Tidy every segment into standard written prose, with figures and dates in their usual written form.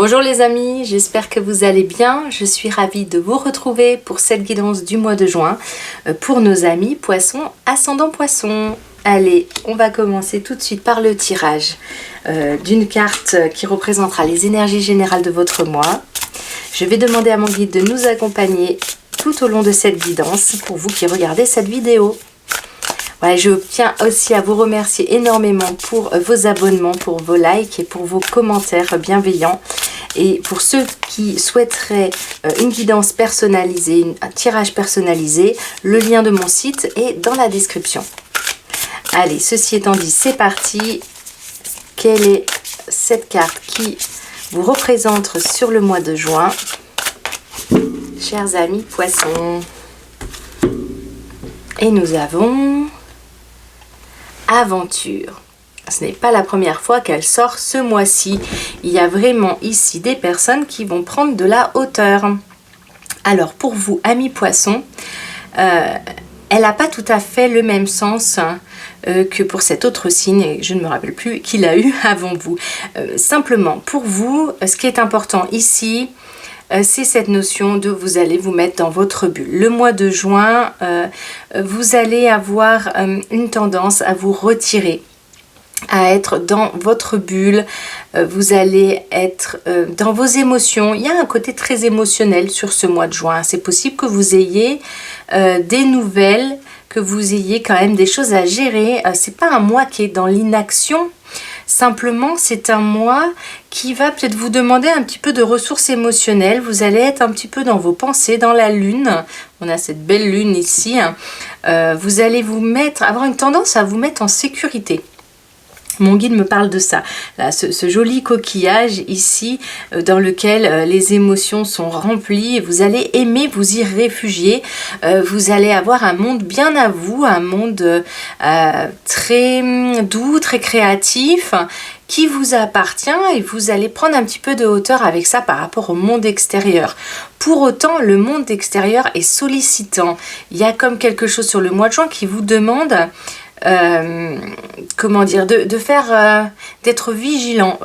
Bonjour les amis, j'espère que vous allez bien. Je suis ravie de vous retrouver pour cette guidance du mois de juin pour nos amis poissons, ascendant poisson. Allez, on va commencer tout de suite par le tirage d'une carte qui représentera les énergies générales de votre mois. Je vais demander à mon guide de nous accompagner tout au long de cette guidance pour vous qui regardez cette vidéo. Voilà, je tiens aussi à vous remercier énormément pour vos abonnements, pour vos likes et pour vos commentaires bienveillants. Et pour ceux qui souhaiteraient une guidance personnalisée, un tirage personnalisé, le lien de mon site est dans la description. Allez, ceci étant dit, c'est parti. Quelle est cette carte qui vous représente sur le mois de juin, chers amis poissons? Et nous avons Aventure. Ce n'est pas la première fois qu'elle sort ce mois-ci. Il y a vraiment ici des personnes qui vont prendre de la hauteur. Alors pour vous, amis poissons, elle n'a pas tout à fait le même sens que pour cet autre signe, et je ne me rappelle plus qui l'a eu avant vous. Simplement, pour vous, ce qui est important ici, c'est cette notion de vous allez vous mettre dans votre bulle. Le mois de juin, vous allez avoir une tendance à vous retirer, à être dans votre bulle, vous allez être dans vos émotions. Il y a un côté très émotionnel sur ce mois de juin. C'est possible que vous ayez des nouvelles, que vous ayez quand même des choses à gérer. C'est pas un mois qui est dans l'inaction. Simplement, c'est un mois qui va peut-être vous demander un petit peu de ressources émotionnelles. Vous allez être un petit peu dans vos pensées, dans la lune. On a cette belle lune ici. Vous allez avoir une tendance à vous mettre en sécurité. Mon guide me parle de ça, là, ce joli coquillage ici dans lequel les émotions sont remplies. Vous allez aimer vous y réfugier. Vous allez avoir un monde bien à vous, un monde très doux, très créatif, qui vous appartient, et vous allez prendre un petit peu de hauteur avec ça par rapport au monde extérieur. Pour autant, le monde extérieur est sollicitant. Il y a comme quelque chose sur le mois de juin qui vous demande comment dire, de faire, d'être vigilant.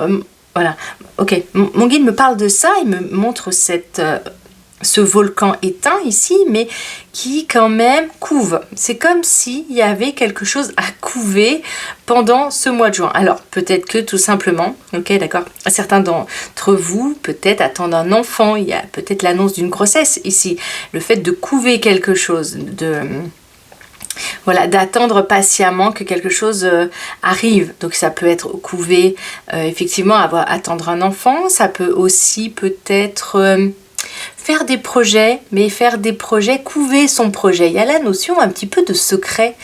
Voilà, ok. Mon guide me parle de ça, il me montre ce volcan éteint ici, mais qui quand même couve. C'est comme s'il y avait quelque chose à couver pendant ce mois de juin. Alors, peut-être que tout simplement, ok, d'accord, certains d'entre vous, peut-être attendent un enfant, il y a peut-être l'annonce d'une grossesse ici. Le fait de couver quelque chose, voilà, d'attendre patiemment que quelque chose arrive. Donc ça peut être couver, effectivement, attendre un enfant. Ça peut aussi peut-être faire des projets, mais faire des projets, couver son projet. Il y a la notion un petit peu de secret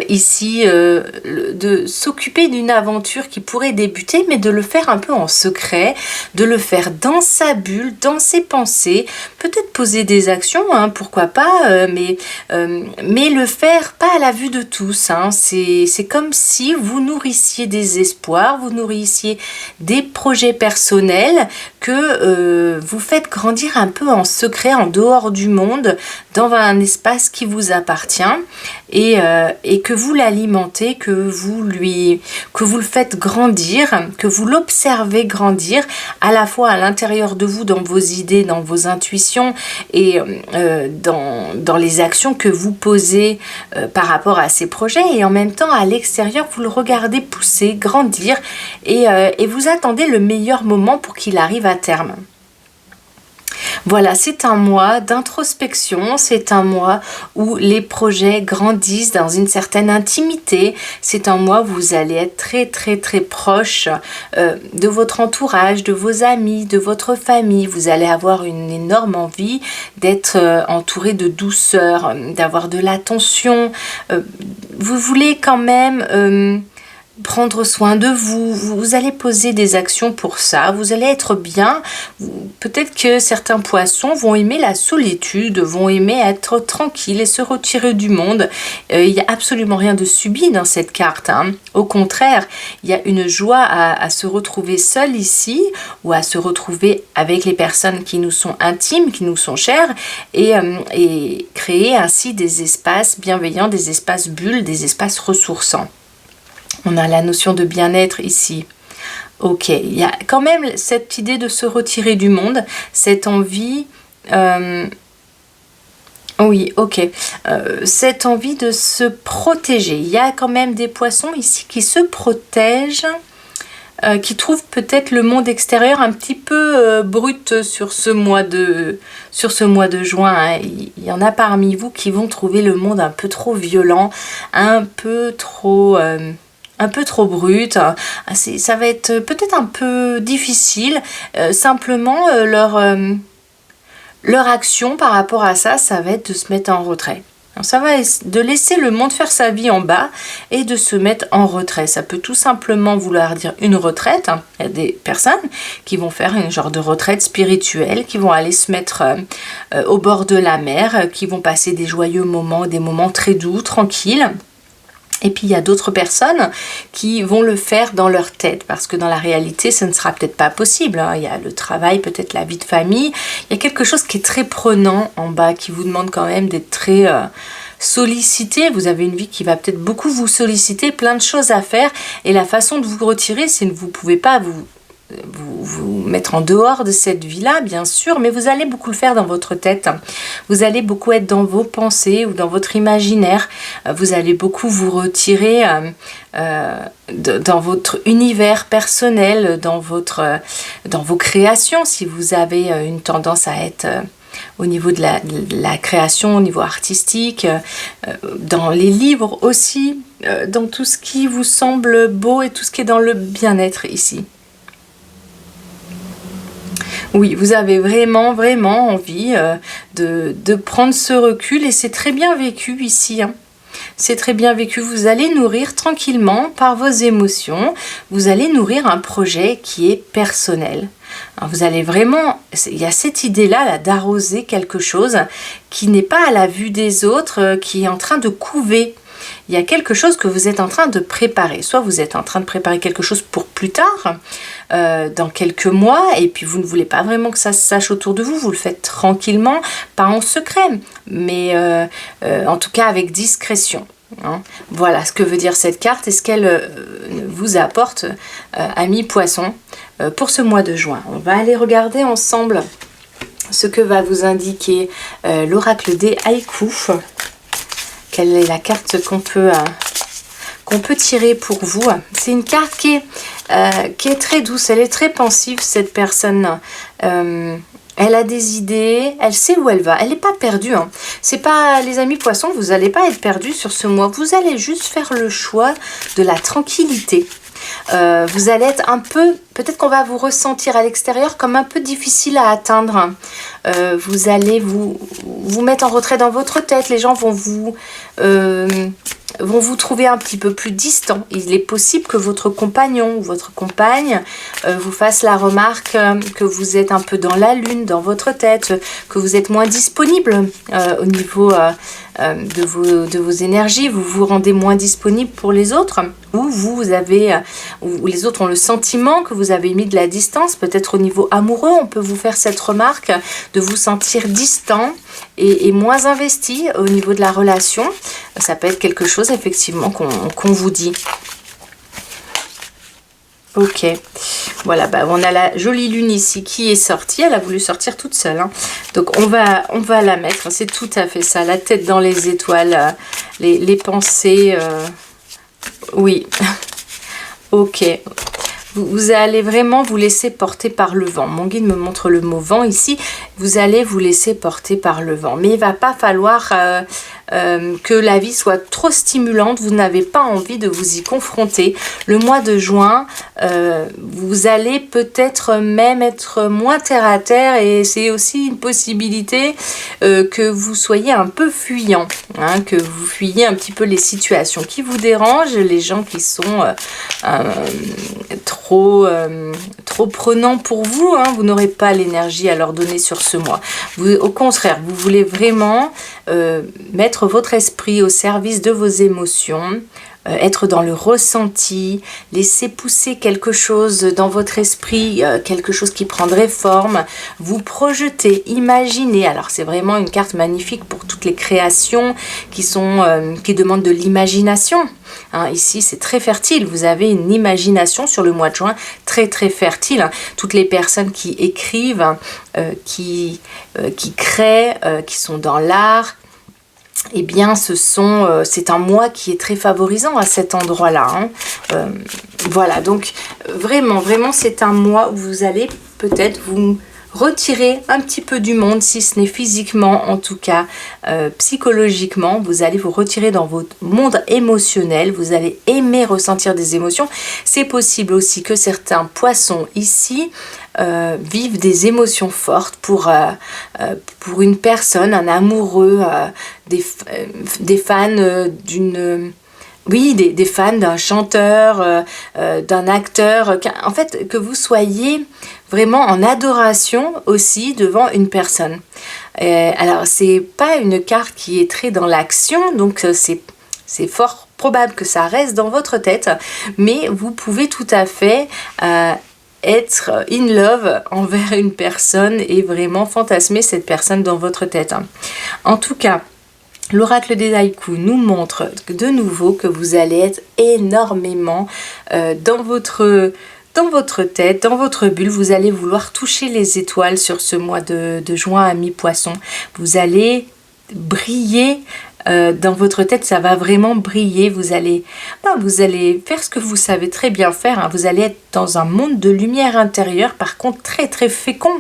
ici, de s'occuper d'une aventure qui pourrait débuter, mais de le faire un peu en secret, de le faire dans sa bulle, dans ses pensées, peut-être poser des actions, hein, pourquoi pas, mais le faire pas à la vue de tous. Hein. C'est comme si vous nourrissiez des espoirs, vous nourrissiez des projets personnels que vous faites grandir un peu en secret, en dehors du monde, dans un espace qui vous appartient, et que vous l'alimentez, que vous le faites grandir, que vous l'observez grandir, à la fois à l'intérieur de vous, dans vos idées, dans vos intuitions, et dans les actions que vous posez par rapport à ces projets, et en même temps à l'extérieur, vous le regardez pousser, grandir, et vous attendez le meilleur moment pour qu'il arrive à terme. Voilà, c'est un mois d'introspection, c'est un mois où les projets grandissent dans une certaine intimité, c'est un mois où vous allez être très très très proche de votre entourage, de vos amis, de votre famille. Vous allez avoir une énorme envie d'être entouré de douceur, d'avoir de l'attention. Vous voulez quand même prendre soin de vous, vous allez poser des actions pour ça, vous allez être bien. Peut-être que certains poissons vont aimer la solitude, vont aimer être tranquilles et se retirer du monde. Il n'y a absolument rien de subi dans cette carte, hein. Au contraire, il y a une joie à se retrouver seul ici, ou à se retrouver avec les personnes qui nous sont intimes, qui nous sont chères, et créer ainsi des espaces bienveillants, des espaces bulles, des espaces ressourçants. On a la notion de bien-être ici. Ok, il y a quand même cette idée de se retirer du monde, cette envie... oui, ok. Cette envie de se protéger. Il y a quand même des poissons ici qui se protègent, qui trouvent peut-être le monde extérieur un petit peu brut sur ce mois de juin. Hein. Il y en a parmi vous qui vont trouver le monde un peu trop violent, un peu trop brut. Ça va être peut-être un peu difficile. Simplement, leur action par rapport à ça, ça va être de se mettre en retrait. Alors ça va être de laisser le monde faire sa vie en bas et de se mettre en retrait. Ça peut tout simplement vouloir dire une retraite. Il y a des personnes qui vont faire une genre de retraite spirituelle, qui vont aller se mettre au bord de la mer, qui vont passer des joyeux moments, des moments très doux, tranquilles. Et puis il y a d'autres personnes qui vont le faire dans leur tête, parce que dans la réalité, ce ne sera peut-être pas possible. Hein. Il y a le travail, peut-être la vie de famille. Il y a quelque chose qui est très prenant en bas, qui vous demande quand même d'être très sollicité. Vous avez une vie qui va peut-être beaucoup vous solliciter, plein de choses à faire. Et la façon de vous retirer, c'est que vous ne pouvez pas vous mettre en dehors de cette vie-là, bien sûr, mais vous allez beaucoup le faire dans votre tête. Vous allez beaucoup être dans vos pensées ou dans votre imaginaire. Vous allez beaucoup vous retirer dans votre univers personnel, dans vos créations, si vous avez une tendance à être au niveau de la création, au niveau artistique, dans les livres aussi, dans tout ce qui vous semble beau et tout ce qui est dans le bien-être ici. Oui, vous avez vraiment, vraiment envie de prendre ce recul et c'est très bien vécu ici. Hein. C'est très bien vécu. Vous allez nourrir tranquillement par vos émotions. Vous allez nourrir un projet qui est personnel. Alors vous allez vraiment... Il y a cette idée-là là, d'arroser quelque chose qui n'est pas à la vue des autres, qui est en train de couver. Il y a quelque chose que vous êtes en train de préparer. Soit vous êtes en train de préparer quelque chose pour plus tard, dans quelques mois, et puis vous ne voulez pas vraiment que ça se sache autour de vous, vous le faites tranquillement, pas en secret, mais en tout cas avec discrétion. Hein. Voilà ce que veut dire cette carte et ce qu'elle vous apporte, amis poissons, pour ce mois de juin. On va aller regarder ensemble ce que va vous indiquer l'oracle des haïkus. Quelle est la carte qu'on peut tirer pour vous? C'est une carte qui est très douce, elle est très pensive, cette personne. Elle a des idées, elle sait où elle va, elle n'est pas perdue. Hein. C'est pas, les amis poissons, vous n'allez pas être perdus sur ce mois, vous allez juste faire le choix de la tranquillité. Vous allez être un peu, peut-être qu'on va vous ressentir à l'extérieur comme un peu difficile à atteindre. Vous allez vous mettre en retrait dans votre tête, les gens vont vous trouver un petit peu plus distant. Il est possible que votre compagnon ou votre compagne vous fasse la remarque que vous êtes un peu dans la lune, dans votre tête, que vous êtes moins disponible au niveau de vos énergies, vous vous rendez moins disponible pour les autres, ou ou les autres ont le sentiment que vous avez mis de la distance, peut-être au niveau amoureux, on peut vous faire cette remarque de vous sentir distant et moins investi au niveau de la relation. Ça peut être quelque chose effectivement qu'on vous dit. Ok, voilà, on a la jolie lune ici qui est sortie, elle a voulu sortir toute seule, hein. Donc on va la mettre, c'est tout à fait ça, la tête dans les étoiles, les pensées, oui, ok. Vous allez vraiment vous laisser porter par le vent. Mon guide me montre le mot vent ici. Vous allez vous laisser porter par le vent. Mais il ne va pas falloir que la vie soit trop stimulante. Vous n'avez pas envie de vous y confronter. Le mois de juin, vous allez peut-être même être moins terre à terre. Et c'est aussi une possibilité que vous soyez un peu fuyant. Hein, que vous fuyiez un petit peu les situations qui vous dérangent. Les gens qui sont trop prenants pour vous, hein, vous n'aurez pas l'énergie à leur donner sur ce mois. Au contraire, vous voulez vraiment mettre votre esprit au service de vos émotions, être dans le ressenti, laisser pousser quelque chose dans votre esprit, quelque chose qui prendrait forme, vous projeter, imaginer. Alors c'est vraiment une carte magnifique pour toutes les créations qui demandent de l'imagination. Hein, ici c'est très fertile, vous avez une imagination sur le mois de juin très très fertile. Hein. Toutes les personnes qui écrivent, qui créent, qui sont dans l'art, eh bien c'est un mois qui est très favorisant à cet endroit-là. Hein. Voilà, donc vraiment c'est un mois où vous allez peut-être vous retirer un petit peu du monde, si ce n'est physiquement, en tout cas psychologiquement. Vous allez vous retirer dans votre monde émotionnel, vous allez aimer ressentir des émotions. C'est possible aussi que certains poissons ici vivent des émotions fortes pour une personne, un amoureux, des fans des fans d'un chanteur, d'un acteur, en fait que vous soyez vraiment en adoration aussi devant une personne. Alors c'est pas une carte qui est très dans l'action, donc c'est fort probable que ça reste dans votre tête, mais vous pouvez tout à fait être in love envers une personne et vraiment fantasmer cette personne dans votre tête. En tout cas, l'oracle des haïkus nous montre de nouveau que vous allez être énormément dans votre tête, dans votre bulle. Vous allez vouloir toucher les étoiles sur ce mois de juin à mi-poisson. Vous allez briller dans votre tête, ça va vraiment briller. Vous allez faire ce que vous savez très bien faire. Hein. Vous allez être dans un monde de lumière intérieure, par contre très très fécond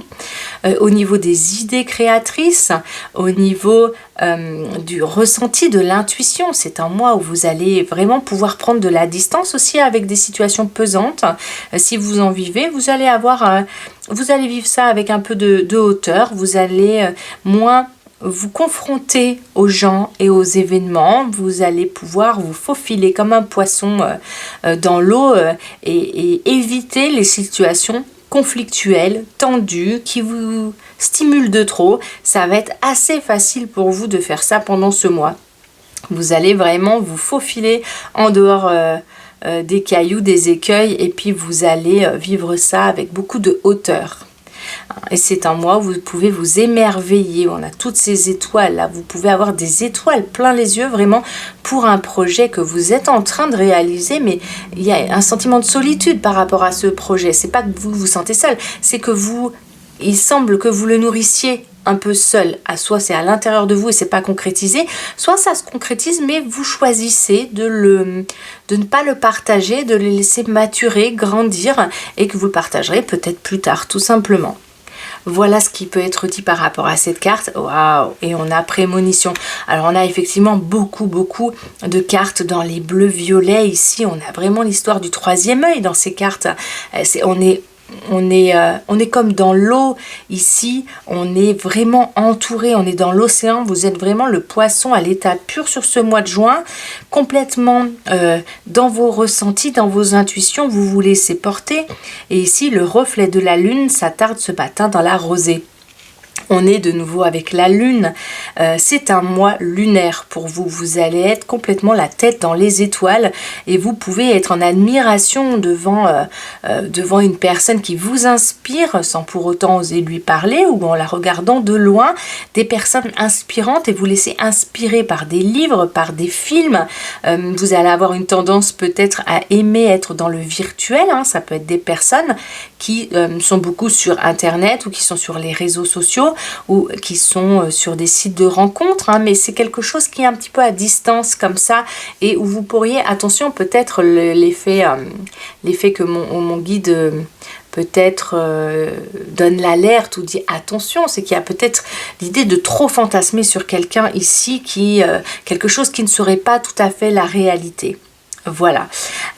au niveau des idées créatrices, au niveau du ressenti, de l'intuition. C'est un mois où vous allez vraiment pouvoir prendre de la distance aussi avec des situations pesantes. Si vous en vivez, vous allez vivre ça avec un peu de hauteur. Vous allez moins vous confronter aux gens et aux événements. Vous allez pouvoir vous faufiler comme un poisson dans l'eau et éviter les situations conflictuelles, tendues, qui vous stimulent de trop. Ça va être assez facile pour vous de faire ça pendant ce mois. Vous allez vraiment vous faufiler en dehors des cailloux, des écueils, et puis vous allez vivre ça avec beaucoup de hauteur. Et c'est un mois où vous pouvez vous émerveiller. On a toutes ces étoiles là. Vous pouvez avoir des étoiles plein les yeux vraiment pour un projet que vous êtes en train de réaliser, mais il y a un sentiment de solitude par rapport à ce projet. C'est pas que vous vous sentez seul, c'est que il semble que vous le nourrissiez un peu seul. Soit c'est à l'intérieur de vous et c'est pas concrétisé, soit ça se concrétise, mais vous choisissez de ne pas le partager, de le laisser maturer, grandir, et que vous le partagerez peut-être plus tard, tout simplement. Voilà ce qui peut être dit par rapport à cette carte. Waouh! Et on a prémonition. Alors on a effectivement beaucoup de cartes dans les bleus violets. Ici on a vraiment l'histoire du troisième œil dans ces cartes. On est comme dans l'eau ici, on est vraiment entouré, on est dans l'océan. Vous êtes vraiment le poisson à l'état pur sur ce mois de juin, complètement dans vos ressentis, dans vos intuitions, vous vous laissez porter. Et ici le reflet de la lune s'attarde ce matin dans la rosée. On est de nouveau avec la lune. C'est un mois lunaire pour vous. Vous allez être complètement la tête dans les étoiles et vous pouvez être en admiration devant une personne qui vous inspire sans pour autant oser lui parler, ou en la regardant de loin. Des personnes inspirantes, et vous laissez inspirer par des livres, par des films. Vous allez avoir une tendance peut-être à aimer être dans le virtuel. Hein. Ça peut être des personnes qui sont beaucoup sur internet ou qui sont sur les réseaux sociaux ou qui sont sur des sites de rencontres, hein, mais c'est quelque chose qui est un petit peu à distance comme ça, et où vous pourriez, attention, peut-être l'effet que mon guide peut-être donne l'alerte ou dit attention, c'est qu'il y a peut-être l'idée de trop fantasmer sur quelqu'un ici, quelque chose qui ne serait pas tout à fait la réalité. Voilà.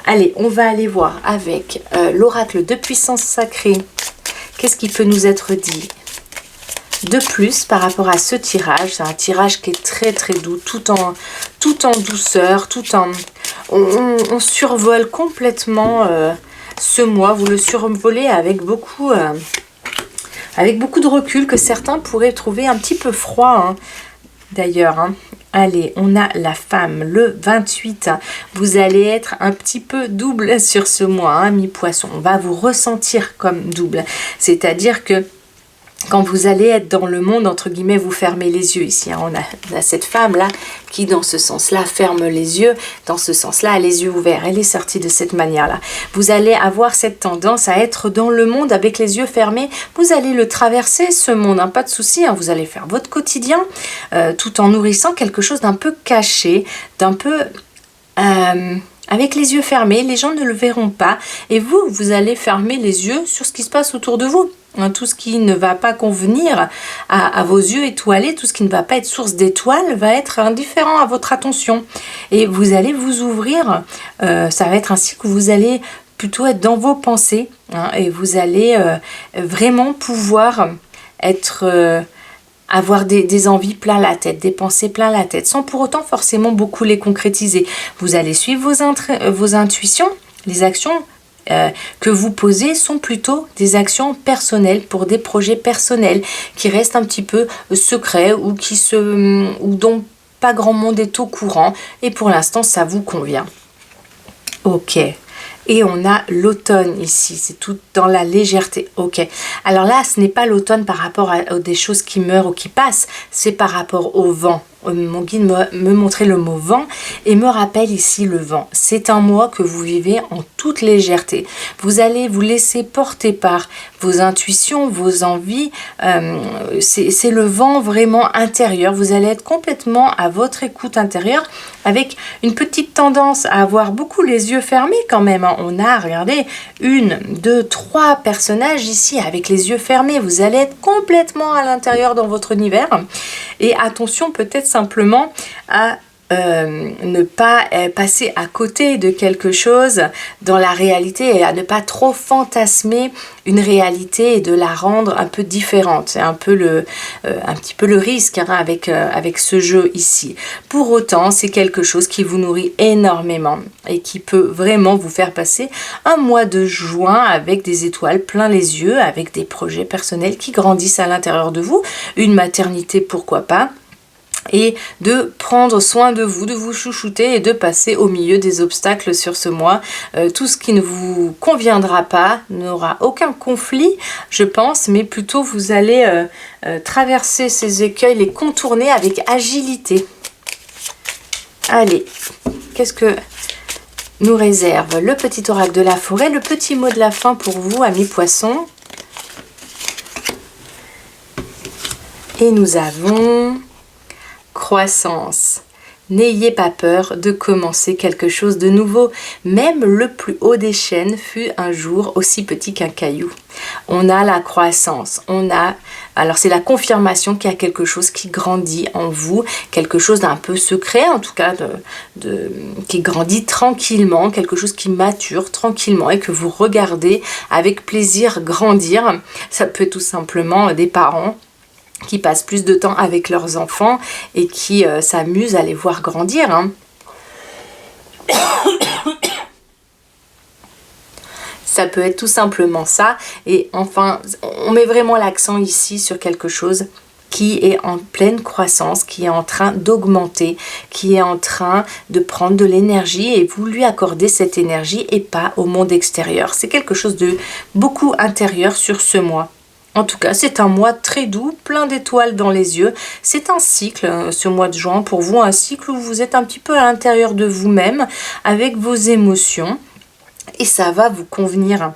Allez, on va aller voir avec l'oracle de puissance sacrée. Qu'est-ce qui peut nous être dit de plus par rapport à ce tirage? C'est un tirage qui est très très doux, tout en douceur, on survole complètement ce mois. Vous le survolez avec beaucoup de recul, que certains pourraient trouver un petit peu froid, hein, d'ailleurs. Hein. Allez, on a la femme, le 28. Vous allez être un petit peu double sur ce mois, hein, mi-poisson. On va vous ressentir comme double. C'est-à-dire que quand vous allez être dans le monde, entre guillemets, vous fermez les yeux ici. Hein. On a cette femme-là qui, dans ce sens-là, ferme les yeux. Dans ce sens-là, a les yeux ouverts. Elle est sortie de cette manière-là. Vous allez avoir cette tendance à être dans le monde avec les yeux fermés. Vous allez le traverser, ce monde, hein, pas de souci. Hein. Vous allez faire votre quotidien tout en nourrissant quelque chose d'un peu caché, d'un peu... avec les yeux fermés. Les gens ne le verront pas. Et vous allez fermer les yeux sur ce qui se passe autour de vous. Tout ce qui ne va pas convenir à vos yeux étoilés, tout ce qui ne va pas être source d'étoiles va être indifférent à votre attention. Et vous allez vous ouvrir, ça va être ainsi que vous allez plutôt être dans vos pensées, hein, et vous allez vraiment pouvoir être... avoir des envies plein la tête, des pensées plein la tête, sans pour autant forcément beaucoup les concrétiser. Vous allez suivre vos intuitions, les actions que vous posez sont plutôt des actions personnelles pour des projets personnels qui restent un petit peu secrets ou dont pas grand monde est au courant et pour l'instant ça vous convient. Ok. Et on a l'automne ici, c'est tout dans la légèreté. Ok. Alors là, ce n'est pas l'automne par rapport à des choses qui meurent ou qui passent, c'est par rapport au vent. Mon guide me montrait le mot vent et me rappelle ici le vent. C'est un mois que vous vivez en toute légèreté. Vous allez vous laisser porter par vos intuitions, vos envies. C'est le vent vraiment intérieur. Vous allez être complètement à votre écoute intérieure avec une petite tendance à avoir beaucoup les yeux fermés quand même. On a, regardez, 1, 2, 3 personnages ici avec les yeux fermés. Vous allez être complètement à l'intérieur dans votre univers. Et attention peut-être simplement à ne pas passer à côté de quelque chose dans la réalité et à ne pas trop fantasmer une réalité et de la rendre un peu différente. C'est un petit peu le risque, hein, avec ce jeu ici. Pour autant, c'est quelque chose qui vous nourrit énormément et qui peut vraiment vous faire passer un mois de juin avec des étoiles plein les yeux, avec des projets personnels qui grandissent à l'intérieur de vous, une maternité pourquoi pas, et de prendre soin de vous chouchouter et de passer au milieu des obstacles sur ce mois. Tout ce qui ne vous conviendra pas n'aura aucun conflit, je pense, mais plutôt vous allez traverser ces écueils, les contourner avec agilité. Allez, qu'est-ce que nous réserve le petit oracle de la forêt, le petit mot de la fin pour vous, amis poissons. Et nous avons... croissance. N'ayez pas peur de commencer quelque chose de nouveau. Même le plus haut des chênes fut un jour aussi petit qu'un caillou. On a la croissance. Alors c'est la confirmation qu'il y a quelque chose qui grandit en vous, quelque chose d'un peu secret, en tout cas qui grandit tranquillement, quelque chose qui mature tranquillement et que vous regardez avec plaisir grandir. Ça peut être tout simplement des parents qui passent plus de temps avec leurs enfants et qui s'amusent à les voir grandir. Hein. Ça peut être tout simplement ça. Et enfin, on met vraiment l'accent ici sur quelque chose qui est en pleine croissance, qui est en train d'augmenter, qui est en train de prendre de l'énergie et vous lui accordez cette énergie et pas au monde extérieur. C'est quelque chose de beaucoup intérieur sur ce mois. En tout cas, c'est un mois très doux, plein d'étoiles dans les yeux. C'est un cycle, ce mois de juin, pour vous, un cycle où vous êtes un petit peu à l'intérieur de vous-même, avec vos émotions, et ça va vous convenir.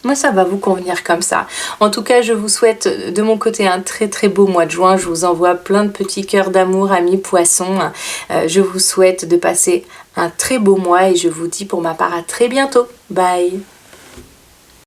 Moi, ça va vous convenir comme ça. En tout cas, je vous souhaite de mon côté un très très beau mois de juin. Je vous envoie plein de petits cœurs d'amour, amis poissons. Je vous souhaite de passer un très beau mois et je vous dis pour ma part à très bientôt. Bye!